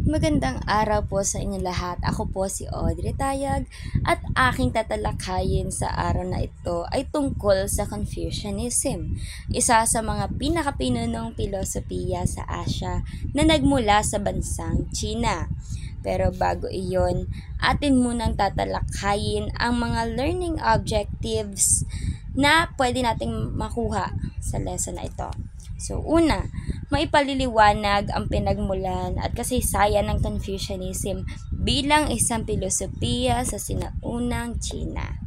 Magandang araw po sa inyo lahat. Ako po si Audrey Tayag at aking tatalakayin sa araw na ito ay tungkol sa Confucianism, isa sa mga pinakapinunong pilosopiya sa Asya na nagmula sa bansang China. Pero bago iyon, atin munang tatalakayin ang mga learning objectives na pwede nating makuha sa lesson na ito. So una, maipaliliwanag ang pinagmulan at kasaysayan ng Confucianism bilang isang pilosopiya sa sinaunang China.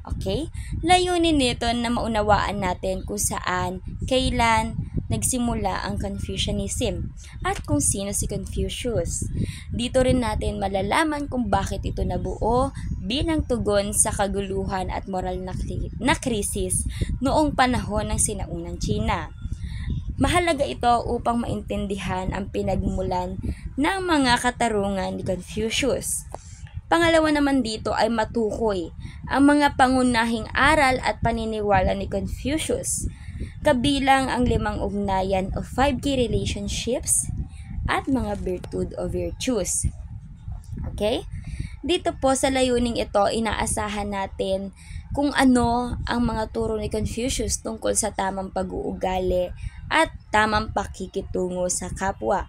Okay? Layunin nito na maunawaan natin kung saan, kailan nagsimula ang Confucianism at kung sino si Confucius. Dito rin natin malalaman kung bakit ito nabuo bilang tugon sa kaguluhan at moral na krisis noong panahon ng sinaunang China. Mahalaga ito upang maintindihan ang pinagmulan ng mga katarungan ni Confucius. Pangalawa naman dito ay matukoy ang mga pangunahing aral at paniniwala ni Confucius, kabilang ang 5 ugnayan o 5 key relationships at mga virtud o virtues. Okay? Dito po sa layuning ito, inaasahan natin kung ano ang mga turo ni Confucius tungkol sa tamang pag-uugali at tamang pakikitungo sa kapwa.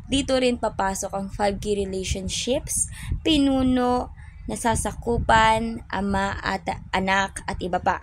Dito rin papasok ang 5 key relationships, pinuno, nasasakupan, ama at anak at iba pa.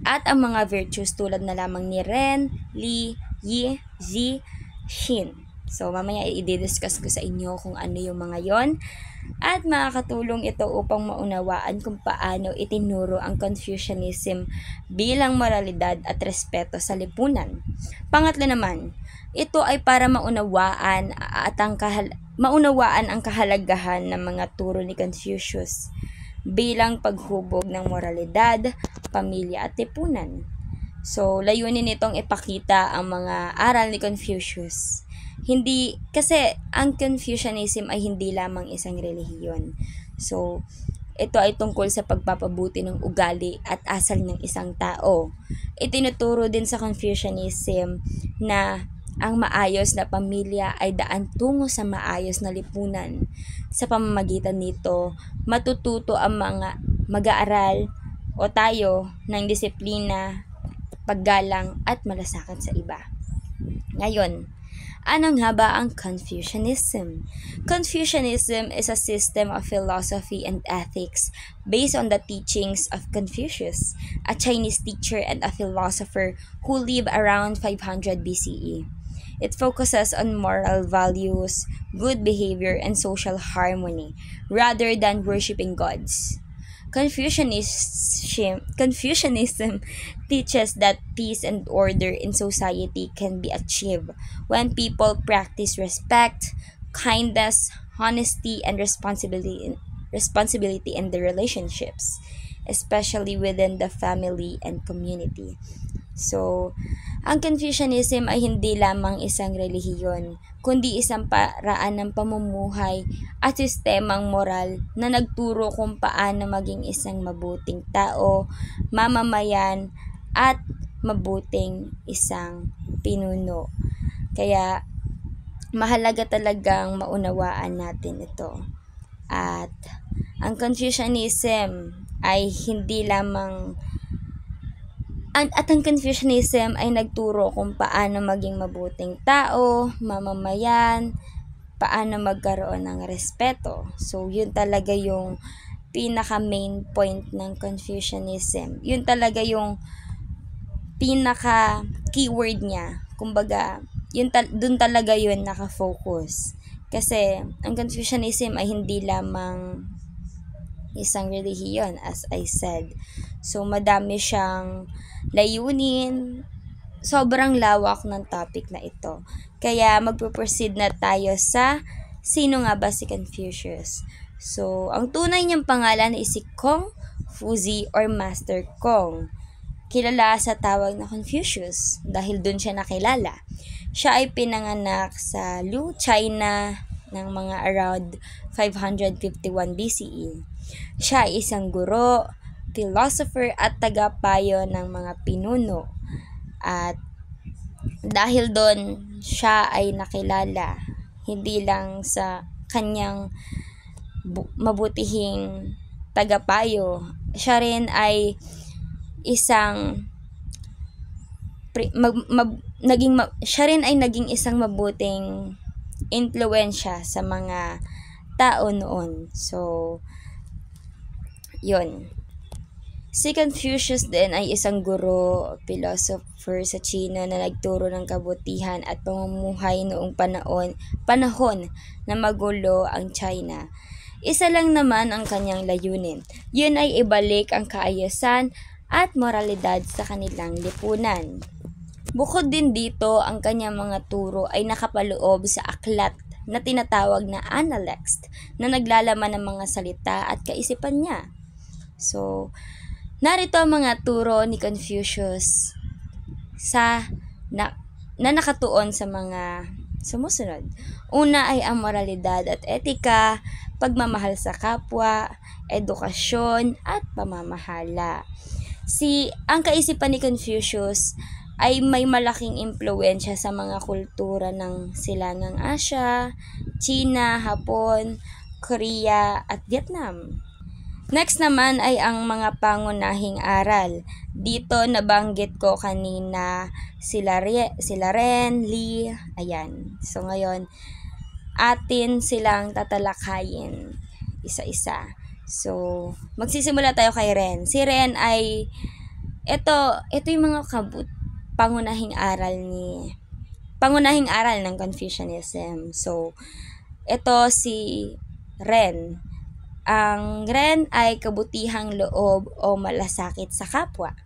At ang mga virtues tulad na lamang ni Ren, Li, Yi, Zi, Xin. So mamaya i-discuss ko sa inyo kung ano yung mga yon. At makakatulong ito upang maunawaan kung paano itinuro ang Confucianism bilang moralidad at respeto sa lipunan. Pangatlo naman, ito ay para maunawaan ang kahalagahan ng mga turo ni Confucius bilang paghubog ng moralidad, pamilya at lipunan. So, layunin nitong ipakita ang mga aral ni Confucius. Kasi ang Confucianism ay hindi lamang isang relihiyon. So, ito ay tungkol sa pagpapabuti ng ugali at asal ng isang tao. Itinuturo din sa Confucianism na ang maayos na pamilya ay daan tungo sa maayos na lipunan. Sa pamamagitan nito, matututo ang mga mag-aaral o tayo ng disiplina, paggalang at malasakit sa iba. Ngayon, ano nga ba ang Confucianism? Confucianism is a system of philosophy and ethics based on the teachings of Confucius, a Chinese teacher and a philosopher who lived around 500 BCE. It focuses on moral values, good behavior, and social harmony, rather than worshiping gods. Confucianism teaches that peace and order in society can be achieved when people practice respect, kindness, honesty, and responsibility in their relationships, especially within the family and community. So, ang Confucianism ay hindi lamang isang relihiyon, kundi isang paraan ng pamumuhay at sistemang moral na nagturo kung paano maging isang mabuting tao, mamamayan, at mabuting isang pinuno. Kaya, mahalaga talagang maunawaan natin ito. At ang Confucianism ay hindi lamang ang Confucianism ay nagturo kung paano maging mabuting tao, mamamayan, paano magkaroon ng respeto. So, yun talaga yung pinaka-main point ng Confucianism. Yun talaga yung pinaka-keyword niya. Kumbaga, dun talaga yun nakafocus. Kasi, ang Confucianism ay hindi lamang isang relihiyon, as I said. So, madami siyang layunin. Sobrang lawak ng topic na ito. Kaya, magpo-proceed na tayo sa sino nga ba si Confucius. So, ang tunay niyang pangalan ay si Kong Fuzi or Master Kong. Kilala sa tawag na Confucius dahil dun siya nakilala. Siya ay pinanganak sa Lu, China ng mga around 551 BCE. Siya ay isang guro, philosopher at tagapayo ng mga pinuno. At dahil doon siya ay nakilala hindi lang sa kanyang mabutihing tagapayo. Siya rin ay isang siya rin ay naging isang mabuting impluwensya sa mga tao noon. So, yun. Si Confucius din ay isang guro, philosopher sa China na nagturo ng kabutihan at pamumuhay noong panahon na magulo ang China. Isa lang naman ang kanyang layunin. Yun ay ibalik ang kaayusan at moralidad sa kanilang lipunan. Bukod din dito, ang kanyang mga turo ay nakapaloob sa aklat na tinatawag na Analects na naglalaman ng mga salita at kaisipan niya. So, narito ang mga turo ni Confucius na nakatuon sa mga sumusunod. Una ay ang moralidad at etika, pagmamahal sa kapwa, edukasyon at pamamahala. Ang kaisipan ni Confucius ay may malaking impluwensya sa mga kultura ng Silangang Asya, China, Hapon, Korea at Vietnam. Next naman ay ang mga pangunahing aral. Dito nabanggit ko kanina sila Ren, Li, ayan. So ngayon, atin silang tatalakayin isa-isa. So, magsisimula tayo kay Ren. Si Ren ay, ito yung mga pangunahing aral ng Confucianism. So, ito si Ren. Ang Ren ay kabutihang loob o malasakit sa kapwa.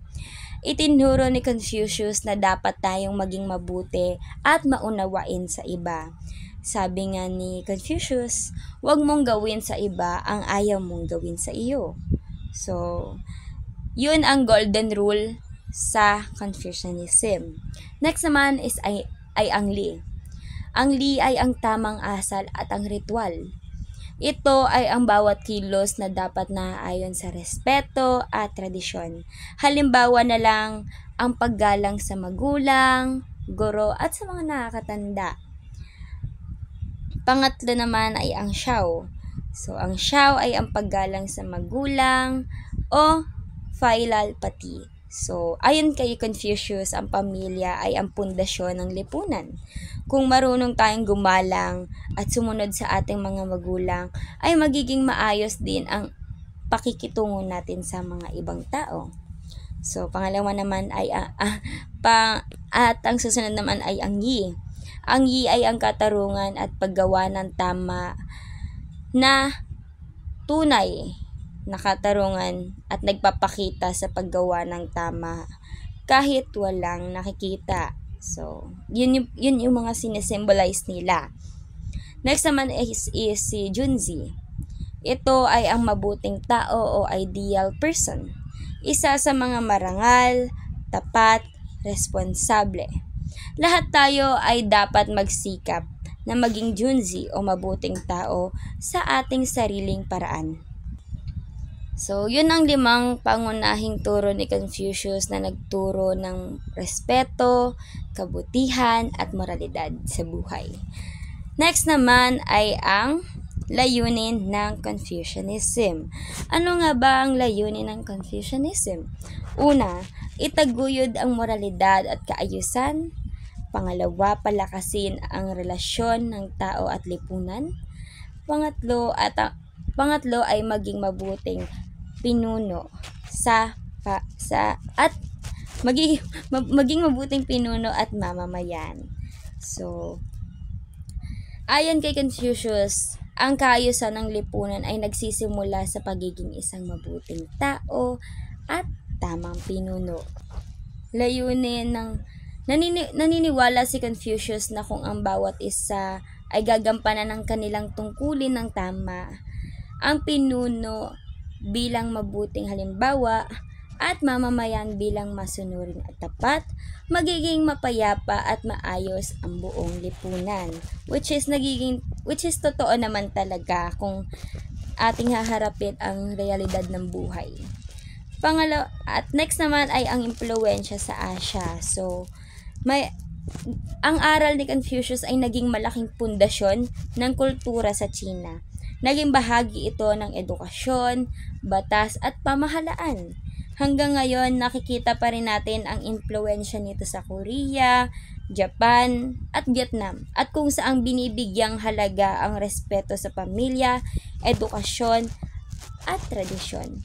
Itinuro ni Confucius na dapat tayong maging mabuti at maunawain sa iba. Sabi nga ni Confucius, huwag mong gawin sa iba ang ayaw mong gawin sa iyo. So, yun ang golden rule sa Confucianism. Next naman is ay ang Li. Ang Li ay ang tamang asal at ang ritual. Ito ay ang bawat kilos na dapat naaayon sa respeto at tradisyon. Halimbawa na lang ang paggalang sa magulang, guro at sa mga nakakatanda. Pangatlo naman ay ang Xiao. So, ang Xiao ay ang paggalang sa magulang o filial piety. So, ayon kay Confucius, ang pamilya ay ang pundasyon ng lipunan. Kung marunong tayong gumalang at sumunod sa ating mga magulang, ay magiging maayos din ang pakikitungo natin sa mga ibang tao. So, pangalawa naman ay at ang susunod naman ay ang Yi. Ang Yi ay ang katarungan at paggawa ng tama na tunay na katarungan at nagpapakita sa paggawa ng tama kahit walang nakikita. So, yun yung mga sinisimbolize nila. Next naman is si Junzi. Ito ay ang mabuting tao o ideal person. Isa sa mga marangal, tapat, responsable. Lahat tayo ay dapat magsikap na maging Junzi o mabuting tao sa ating sariling paraan. So, yun ang 5 pangunahing turo ni Confucius na nagturo ng respeto, kabutihan, at moralidad sa buhay. Next naman ay ang layunin ng Confucianism. Ano nga ba ang layunin ng Confucianism? Una, itaguyod ang moralidad at kaayusan. Pangalawa, palakasin ang relasyon ng tao at lipunan. Pangatlo ay maging mabuting pinuno maging mabuting pinuno at mamamayan. So, ayon kay Confucius, ang kaayusan ng lipunan ay nagsisimula sa pagiging isang mabuting tao at tamang pinuno. Naniniwala si Confucius na kung ang bawat isa ay gagampanan ng kanilang tungkulin ng tama, ang pinuno bilang mabuting halimbawa at mamamayan bilang masunurin at tapat, magiging mapayapa at maayos ang buong lipunan. Which is totoo naman talaga kung ating haharapin ang realidad ng buhay. At next naman ay ang impluwensya sa Asya. So, Ang aral ni Confucius ay naging malaking pundasyon ng kultura sa China. Naging bahagi ito ng edukasyon, batas at pamahalaan. Hanggang ngayon, nakikita pa rin natin ang impluensya nito sa Korea, Japan, at Vietnam, at kung saang binibigyang halaga ang respeto sa pamilya, edukasyon, at tradisyon.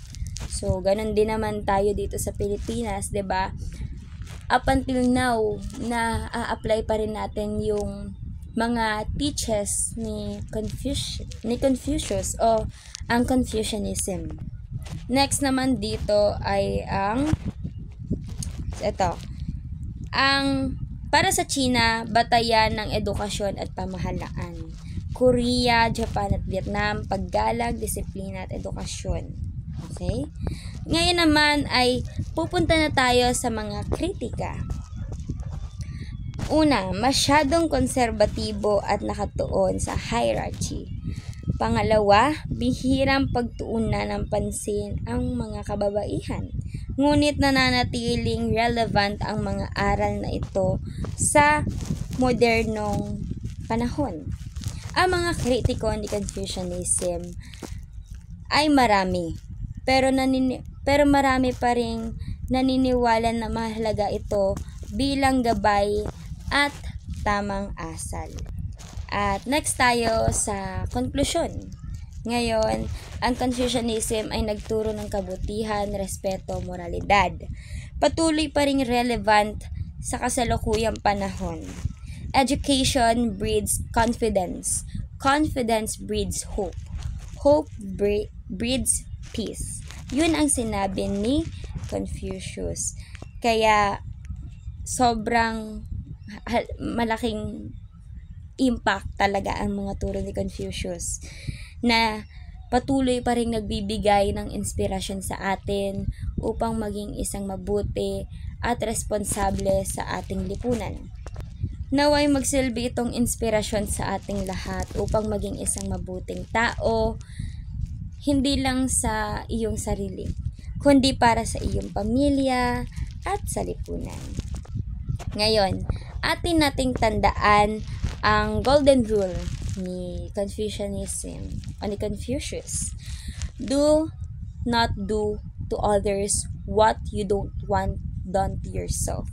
So, ganun din naman tayo dito sa Pilipinas, 'di ba? Up until now, na apply pa rin natin yung mga teachers ni Confucius o ang Confucianism. Next naman dito ay ang para sa China, batayan ng edukasyon at pamahalaan. Korea, Japan at Vietnam, paggalang, disiplina at edukasyon. Okay? Ngayon naman ay pupunta na tayo sa mga kritika. Una, masyadong konserbatibo at nakatuon sa hierarchy. Pangalawa, bihirang pagtuunan ng pansin ang mga kababaihan. Ngunit nananatiling relevant ang mga aral na ito sa modernong panahon. Ang mga kritiko ni Confucianism ay marami, pero marami pa ring naniniwala na mahalaga ito bilang gabay at tamang asal. At next tayo sa konklusyon. Ngayon, ang Confucianism ay nagturo ng kabutihan, respeto, moralidad. Patuloy pa ring relevant sa kasalukuyang panahon. Education breeds confidence. Confidence breeds hope. Hope breeds peace. Yun ang sinabi ni Confucius. Kaya, sobrang malaking impact talaga ang mga turo ni Confucius na patuloy pa rin nagbibigay ng inspirasyon sa atin upang maging isang mabuti at responsable sa ating lipunan. Naway magsilbi itong inspirasyon sa ating lahat upang maging isang mabuting tao, hindi lang sa iyong sarili, kundi para sa iyong pamilya at sa lipunan. Ngayon, atin nating tandaan ang golden rule ni Confucianism o ni Confucius. Do not do to others what you don't want done to yourself.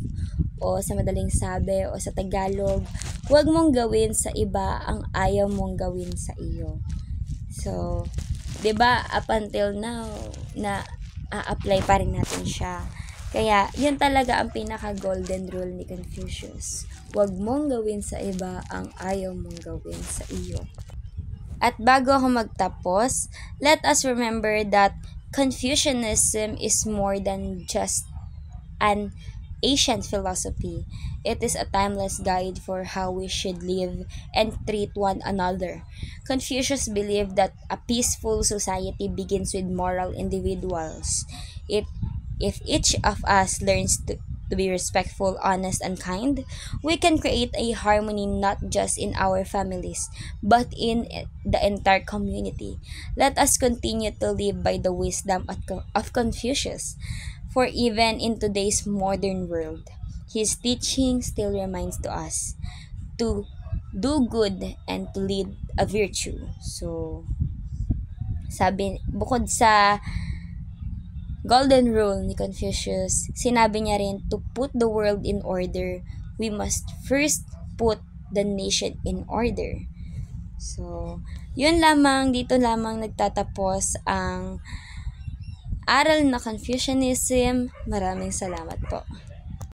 O sa madaling sabi o sa Tagalog, huwag mong gawin sa iba ang ayaw mong gawin sa iyo. So, 'di ba up until now na a-apply pa rin natin siya. Kaya, yun talaga ang pinaka-golden rule ni Confucius. Huwag mong gawin sa iba ang ayaw mong gawin sa iyo. At bago ako magtapos, let us remember that Confucianism is more than just an ancient philosophy. It is a timeless guide for how we should live and treat one another. Confucius believed that a peaceful society begins with moral individuals. If each of us learns to be respectful, honest, and kind, we can create a harmony not just in our families, but in the entire community. Let us continue to live by the wisdom of Confucius, for even in today's modern world, his teaching still reminds to us to do good and to lead a virtue. So, bukod sa golden rule ni Confucius, sinabi niya rin to put the world in order, we must first put the nation in order. So, yun lamang, dito lamang nagtatapos ang aral na Confucianism. Maraming salamat po.